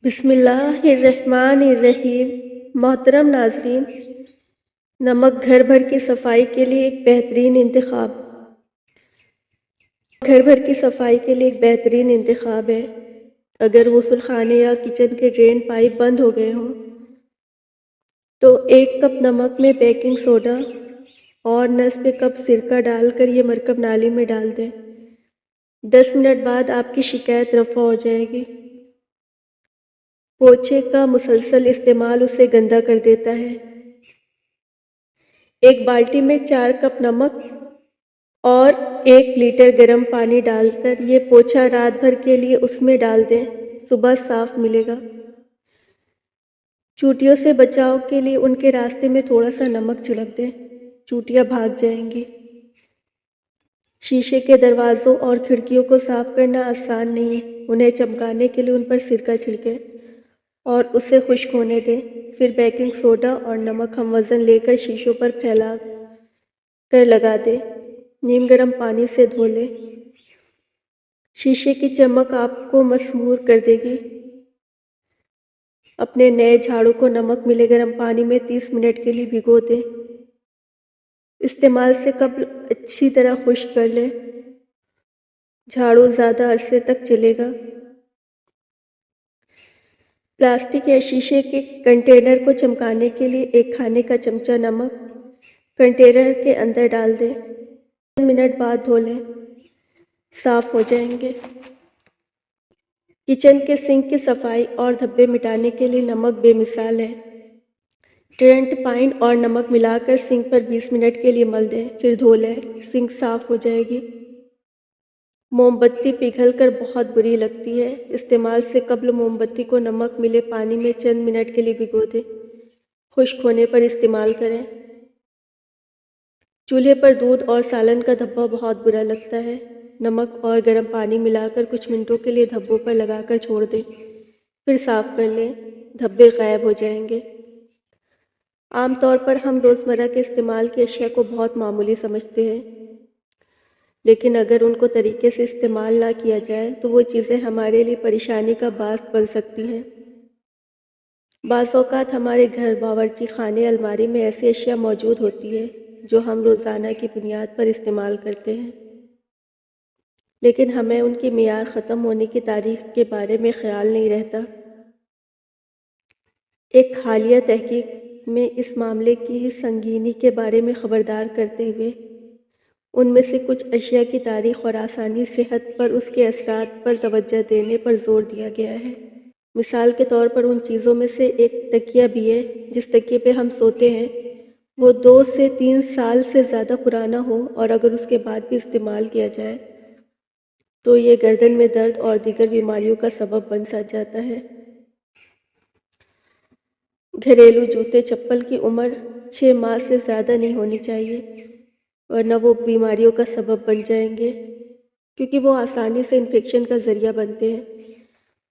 بسم اللہ الرحمن الرحیم۔ محترم ناظرین، نمک گھر بھر کی صفائی کے لیے ایک بہترین انتخاب ہے۔ اگر غسل خانے یا کچن کے ڈرین پائپ بند ہو گئے ہوں تو 1 کپ نمک میں بیکنگ سوڈا اور نصف کپ سرکہ ڈال کر یہ مرکب نالی میں ڈال دیں۔ 10 منٹ بعد آپ کی شکایت رفع ہو جائے گی۔ پوچھے کا مسلسل استعمال اسے گندا کر دیتا ہے۔ ایک بالٹی میں 4 کپ نمک اور 1 لیٹر گرم پانی ڈال کر یہ پوچھا رات بھر کے لیے اس میں ڈال دیں، صبح صاف ملے گا۔ چوٹیوں سے بچاؤ کے لیے ان کے راستے میں تھوڑا سا نمک چھڑک دیں، چوٹیاں بھاگ جائیں گی۔ شیشے کے دروازوں اور کھڑکیوں کو صاف کرنا آسان نہیں ہے، انہیں چمکانے کے لیے ان پر سرکہ چھڑکیں اور اسے خشک ہونے دیں۔ پھر بیکنگ سوڈا اور نمک ہم وزن لے کر شیشوں پر پھیلا کر لگا دیں، نیم گرم پانی سے دھو لیں۔ شیشے کی چمک آپ کو مسحور کر دے گی۔ اپنے نئے جھاڑو کو نمک ملے گرم پانی میں 30 منٹ کے لیے بھگو دیں۔ استعمال سے قبل اچھی طرح خشک کر لیں، جھاڑو زیادہ عرصے تک چلے گا۔ پلاسٹک یا شیشے کے کنٹینر کو چمکانے کے لیے 1 کھانے کا چمچہ نمک کنٹینر کے اندر ڈال دیں، 10 منٹ بعد دھو لیں، صاف ہو جائیں گے۔ کچن کے سنک کی صفائی اور دھبے مٹانے کے لیے نمک بے مثال ہے۔ ٹرینٹ پائن اور نمک ملا کر سنک پر 20 منٹ کے لیے مل دیں، پھر دھو لیں، سنک صاف ہو جائے گی۔ موم بتی پگھل کر بہت بری لگتی ہے، استعمال سے قبل موم بتی کو نمک ملے پانی میں چند منٹ کے لیے بھگو دیں، خشک ہونے پر استعمال کریں۔ چولہے پر دودھ اور سالن کا دھبا بہت برا لگتا ہے، نمک اور گرم پانی ملا کر کچھ منٹوں کے لیے دھبوں پر لگا کر چھوڑ دیں، پھر صاف کر لیں، دھبے غائب ہو جائیں گے۔ عام طور پر ہم روزمرہ کے استعمال کی اشیاء کو بہت معمولی سمجھتے ہیں، لیکن اگر ان کو طریقے سے استعمال نہ کیا جائے تو وہ چیزیں ہمارے لیے پریشانی کا باعث بن سکتی ہیں۔ بعض اوقات ہمارے گھر، باورچی خانے، الماری میں ایسی اشیاء موجود ہوتی ہے جو ہم روزانہ کی بنیاد پر استعمال کرتے ہیں، لیکن ہمیں ان کی معیار ختم ہونے کی تاریخ کے بارے میں خیال نہیں رہتا۔ ایک حالیہ تحقیق میں اس معاملے کی سنگینی کے بارے میں خبردار کرتے ہوئے ان میں سے کچھ اشیاء کی تاریخ اور آسانی صحت پر اس کے اثرات پر توجہ دینے پر زور دیا گیا ہے۔ مثال کے طور پر ان چیزوں میں سے ایک تکیہ بھی ہے۔ جس تکیے پہ ہم سوتے ہیں وہ 2 سے 3 سال سے زیادہ پرانا ہو اور اگر اس کے بعد بھی استعمال کیا جائے تو یہ گردن میں درد اور دیگر بیماریوں کا سبب بن جاتا ہے۔ گھریلو جوتے چپل کی عمر 6 ماہ سے زیادہ نہیں ہونی چاہیے، ورنہ وہ بیماریوں کا سبب بن جائیں گے، کیونکہ وہ آسانی سے انفیکشن کا ذریعہ بنتے ہیں۔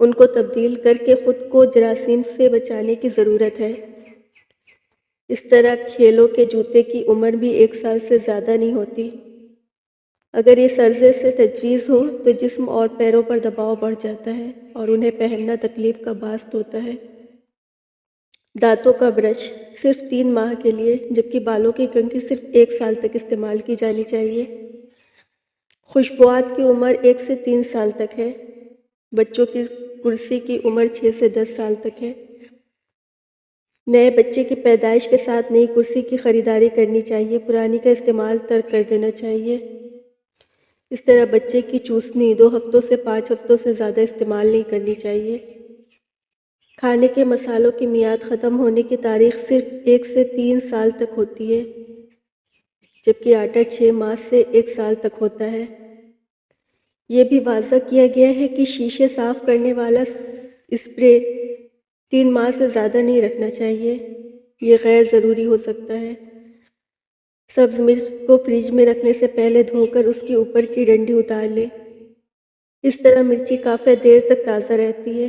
ان کو تبدیل کر کے خود کو جراثیم سے بچانے کی ضرورت ہے۔ اس طرح کھیلوں کے جوتے کی عمر بھی 1 سال سے زیادہ نہیں ہوتی۔ اگر یہ سرزے سے تجویز ہو تو جسم اور پیروں پر دباؤ بڑھ جاتا ہے اور انہیں پہننا تکلیف کا باعث ہوتا ہے۔ دانتوں کا برش صرف 3 ماہ کے لیے، جبکہ بالوں کی کنگھی صرف 1 سال تک استعمال کی جانی چاہیے۔ خوشبوات کی عمر 1 سے 3 سال تک ہے۔ بچوں کی کرسی کی عمر 6 سے 10 سال تک ہے۔ نئے بچے کی پیدائش کے ساتھ نئی کرسی کی خریداری کرنی چاہیے، پرانی کا استعمال ترک کر دینا چاہیے۔ اس طرح بچے کی چوسنی 2 ہفتوں سے 5 ہفتوں سے زیادہ استعمال نہیں کرنی چاہیے۔ کھانے کے مسالوں کی میعاد ختم ہونے کی تاریخ صرف 1 سے 3 سال تک ہوتی ہے، جبکہ آٹا 6 ماہ سے 1 سال تک ہوتا ہے۔ یہ بھی واضح کیا گیا ہے کہ شیشے صاف کرنے والا اسپرے 3 ماہ سے زیادہ نہیں رکھنا چاہیے، یہ غیر ضروری ہو سکتا ہے۔ سبز مرچ کو فریج میں رکھنے سے پہلے دھو کر اس کی اوپر کی ڈنڈی اتار لیں، اس طرح مرچی کافی دیر تک تازہ رہتی ہے۔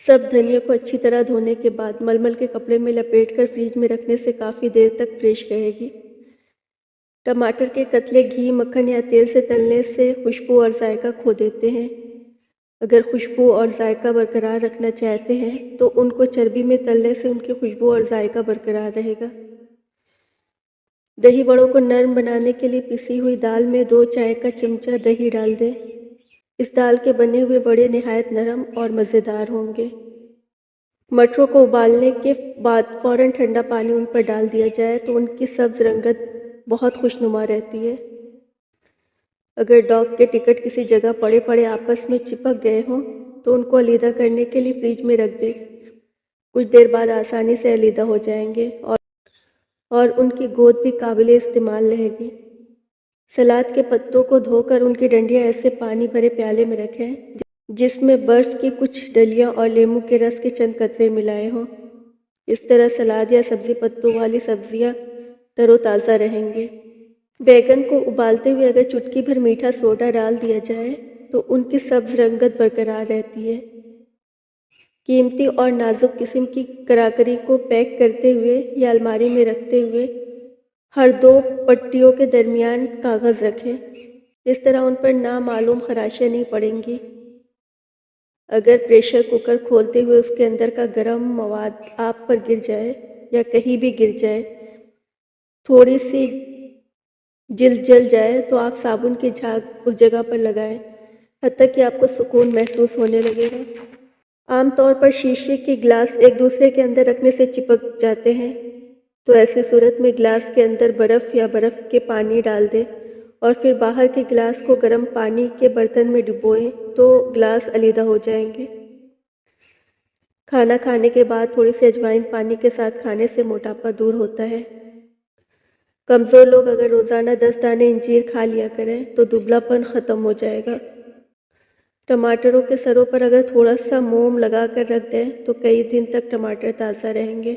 سبز دھنیا کو اچھی طرح دھونے کے بعد ململ کے کپڑے میں لپیٹ کر فریج میں رکھنے سے کافی دیر تک فریش رہے گی۔ ٹماٹر کے قطرے گھی، مکھن یا تیل سے تلنے سے خوشبو اور ذائقہ کھو دیتے ہیں۔ اگر خوشبو اور ذائقہ برقرار رکھنا چاہتے ہیں تو ان کو چربی میں تلنے سے ان کی خوشبو اور ذائقہ برقرار رہے گا۔ دہی بڑوں کو نرم بنانے کے لیے پسی ہوئی دال میں 2 چائے کا چمچہ دہی ڈال دیں۔ اس دال کے بنے ہوئے بڑے نہایت نرم اور مزیدار ہوں گے۔ مٹروں کو ابالنے کے بعد فوراً ٹھنڈا پانی ان پر ڈال دیا جائے تو ان کی سبز رنگت بہت خوشنما رہتی ہے۔ اگر ڈاگ کے ٹکٹ کسی جگہ پڑے پڑے آپس میں چپک گئے ہوں تو ان کو علیحدہ کرنے کے لیے فریج میں رکھ دیں۔ کچھ دیر بعد آسانی سے علیحدہ ہو جائیں گے اور ان کی گود بھی قابل استعمال رہے گی۔ سلاد کے پتوں کو دھو کر ان کی ڈنڈیاں ایسے پانی بھرے پیالے میں رکھیں جس میں برف کی کچھ ڈلیاں اور لیموں کے رس کے چند قطرے ملائے ہوں۔ اس طرح سلاد یا سبزی پتوں والی سبزیاں تر و تازہ رہیں گی۔ بیگن کو ابالتے ہوئے اگر چٹکی بھر میٹھا سوڈا ڈال دیا جائے تو ان کی سبز رنگت برقرار رہتی ہے۔ قیمتی اور نازک قسم کی کراکری کو پیک کرتے ہوئے یا الماری میں رکھتے ہوئے ہر 2 پٹیوں کے درمیان کاغذ رکھیں۔ اس طرح ان پر نامعلوم خراشیاں نہیں پڑیں گی۔ اگر پریشر کوکر کھولتے ہوئے اس کے اندر کا گرم مواد آپ پر گر جائے یا کہیں بھی گر جائے، تھوڑی سی جلد جل جائے تو آپ صابن کی جھاگ اس جگہ پر لگائیں، حتیٰ کہ آپ کو سکون محسوس ہونے لگے گا۔ عام طور پر شیشے کے گلاس ایک دوسرے کے اندر رکھنے سے چپک جاتے ہیں، تو ایسی صورت میں گلاس کے اندر برف یا برف کے پانی ڈال دیں اور پھر باہر کے گلاس کو گرم پانی کے برتن میں ڈبوئیں تو گلاس علیحدہ ہو جائیں گے۔ کھانا کھانے کے بعد تھوڑی سی اجوائن پانی کے ساتھ کھانے سے موٹاپا دور ہوتا ہے۔ کمزور لوگ اگر روزانہ 10 دانے انجیر کھا لیا کریں تو دبلا پن ختم ہو جائے گا۔ ٹماٹروں کے سروں پر اگر تھوڑا سا موم لگا کر رکھ دیں تو کئی دن تک ٹماٹر تازہ رہیں گے۔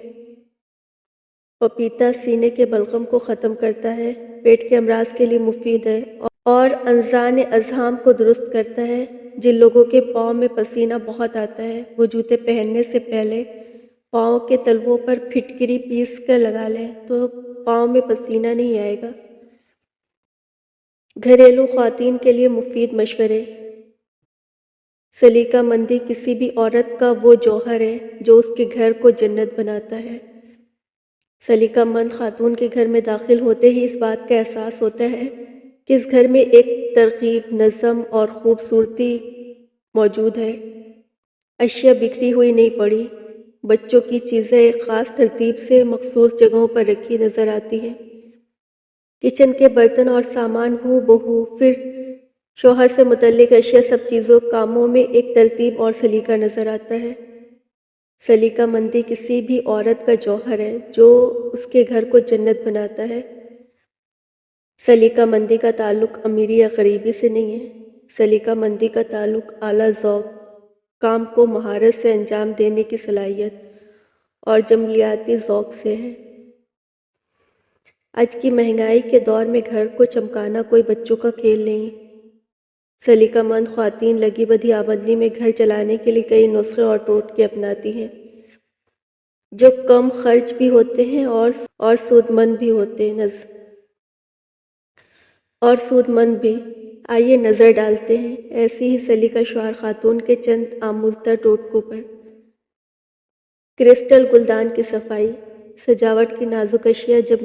پپیتا سینے کے بلغم کو ختم کرتا ہے، پیٹ کے امراض کے لیے مفید ہے اور انزان اذہان کو درست کرتا ہے۔ جن لوگوں کے پاؤں میں پسینہ بہت آتا ہے وہ جوتے پہننے سے پہلے پاؤں کے تلووں پر پھٹکری پیس کر لگا لیں تو پاؤں میں پسینہ نہیں آئے گا۔ گھریلو خواتین کے لیے مفید مشورے۔ سلیقہ مندی کسی بھی عورت کا وہ جوہر ہے جو اس کے گھر کو جنت بناتا ہے۔ سلیقہ مند خاتون کے گھر میں داخل ہوتے ہی اس بات کا احساس ہوتا ہے کہ اس گھر میں ایک ترتیب، نظم اور خوبصورتی موجود ہے۔ اشیاء بکھری ہوئی نہیں پڑی، بچوں کی چیزیں ایک خاص ترتیب سے مخصوص جگہوں پر رکھی نظر آتی ہیں۔ کچن کے برتن اور سامان ہو بہو، پھر شوہر سے متعلق اشیاء، سب چیزوں کاموں میں ایک ترتیب اور سلیقہ نظر آتا ہے۔ سلیقہ مندی کسی بھی عورت کا جوہر ہے جو اس کے گھر کو جنت بناتا ہے۔ سلیقہ مندی کا تعلق امیری یا غریبی سے نہیں ہے، سلیقہ مندی کا تعلق اعلیٰ ذوق، کام کو مہارت سے انجام دینے کی صلاحیت اور جمالیاتی ذوق سے ہے۔ آج کی مہنگائی کے دور میں گھر کو چمکانا کوئی بچوں کا کھیل نہیں۔ سلیقہ مند خواتین لگی بدھی آمدنی میں گھر چلانے کے لیے کئی نسخے اور ٹوٹکے اپناتی ہیں جو کم خرچ بھی ہوتے ہیں اور سود مند بھی۔ آئیے نظر ڈالتے ہیں ایسی ہی سلیقہ شعار خاتون کے چند آموزدہ ٹوٹکوں پر۔ کرسٹل گلدان کی صفائی۔ سجاوٹ کی نازک اشیاء جب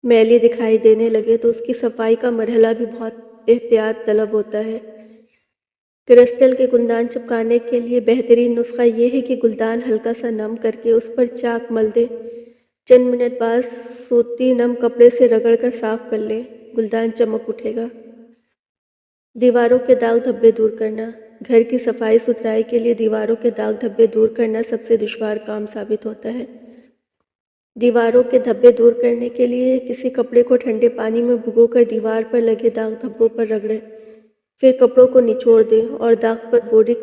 میلی دکھائی دینے لگے تو اس کی صفائی کا مرحلہ بھی بہت احتیاط طلب ہوتا ہے۔ کرسٹل کے گلدان چپکانے کے لیے بہترین نسخہ یہ ہے کہ گلدان ہلکا سا نم کر کے اس پر چاک مل دیں، چند منٹ بعد سوتی نم کپڑے سے رگڑ کر صاف کر لیں، گلدان چمک اٹھے گا۔ دیواروں کے داغ دھبے دور کرنا۔ گھر کی صفائی ستھرائی کے لیے دیواروں کے داغ دھبے دور کرنا سب سے دشوار کام ثابت ہوتا ہے۔ دیواروں کے دھبے دور کرنے کے لیے کسی کپڑے کو ٹھنڈے پانی میں بھگو کر دیوار پر لگے داغ دھبوں پر رگڑیں، پھر کپڑوں کو نچوڑ دیں اور داغ پر بورک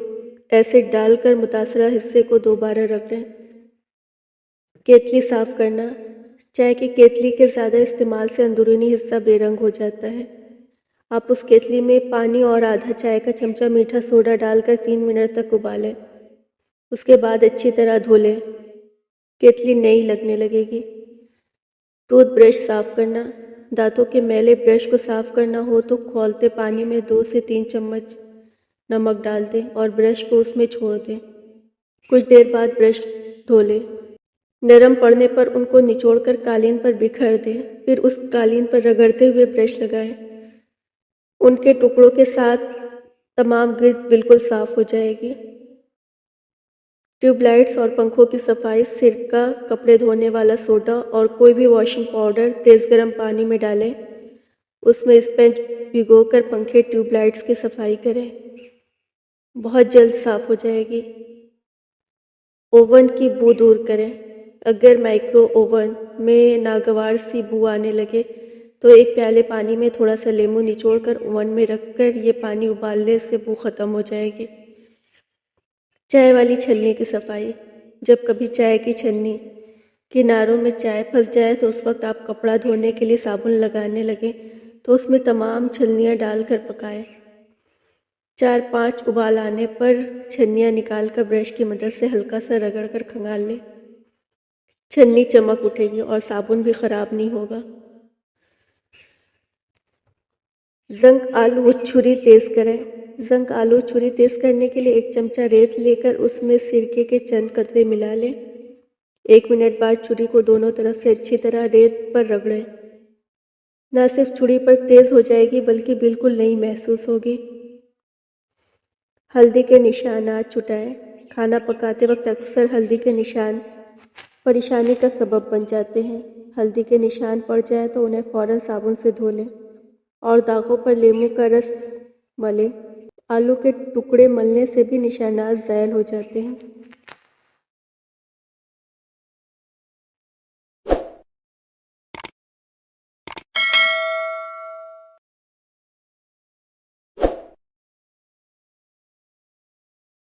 ایسڈ ڈال کر متاثرہ حصے کو دوبارہ رگڑیں۔ کیتلی صاف کرنا۔ چائے کی کیتلی کے زیادہ استعمال سے اندرونی حصہ بے رنگ ہو جاتا ہے۔ آپ اس کیتلی میں پانی اور آدھا چائے کا چمچہ میٹھا سوڈا ڈال کر 3 منٹ تک ابالیں، اس کے بعد اچھی طرح دھو لیں، کیتلی نئی لگنے لگے گی۔ ٹوتھ برش صاف کرنا۔ دانتوں کے میلے برش کو صاف کرنا ہو تو کھولتے پانی میں 2 سے 3 چمچ نمک ڈال دیں اور برش کو اس میں چھوڑ دیں۔ کچھ دیر بعد برش دھو لیں۔ نرم پڑنے پر ان کو نچوڑ کر قالین پر بکھر دیں، پھر اس قالین پر رگڑتے ہوئے برش لگائیں۔ ان کے ٹکڑوں کے ساتھ تمام گرد بالکل صاف ہو جائے گی۔ ٹیوب لائٹس اور پنکھوں کی صفائی، سرکہ، کپڑے دھونے والا سوڈا اور کوئی بھی واشنگ پاؤڈر تیز گرم پانی میں ڈالیں، اس میں اسپنج بھگو کر پنکھے ٹیوب لائٹس کی صفائی کریں، بہت جلد صاف ہو جائے گی۔ اوون کی بو دور کریں۔ اگر مائکرو اوون میں ناگوار سی بو آنے لگے تو ایک پیالے پانی میں تھوڑا سا لیموں نچوڑ کر اوون میں رکھ کر یہ پانی ابالنے سے بو ختم ہو جائے گی۔ چائے والی چھلنی کی صفائی، جب کبھی چائے کی چھلنی کناروں میں چائے پھنس جائے تو اس وقت آپ کپڑا دھونے کے لیے صابن لگانے لگیں تو اس میں تمام چھلنیاں ڈال کر پکائیں۔ 4-5 ابال آنے پر چھلنیاں نکال کر برش کی مدد سے ہلکا سا رگڑ کر کھنگال لیں۔ چھلنی چمک اٹھے گی اور صابن بھی خراب نہیں ہوگا۔ زنک آلو چھری تیز کریں۔ زنک آلو چھری تیز کرنے کے لیے 1 چمچہ ریت لے کر اس میں سرکے کے چند قطرے ملا لیں۔ 1 منٹ بعد چھری کو دونوں طرف سے اچھی طرح ریت پر رگڑیں۔ نہ صرف چھری پر تیز ہو جائے گی بلکہ بالکل نئی محسوس ہوگی۔ ہلدی کے نشانات چھٹائیں۔ کھانا پکاتے وقت اکثر ہلدی کے نشان پریشانی کا سبب بن جاتے ہیں۔ ہلدی کے نشان پڑ جائیں تو انہیں فوراً صابن سے دھو لیں اور داغوں پر لیموں کا رس ملیں۔ آلو کے ٹکڑے ملنے سے بھی نشانات زائل ہو جاتے ہیں۔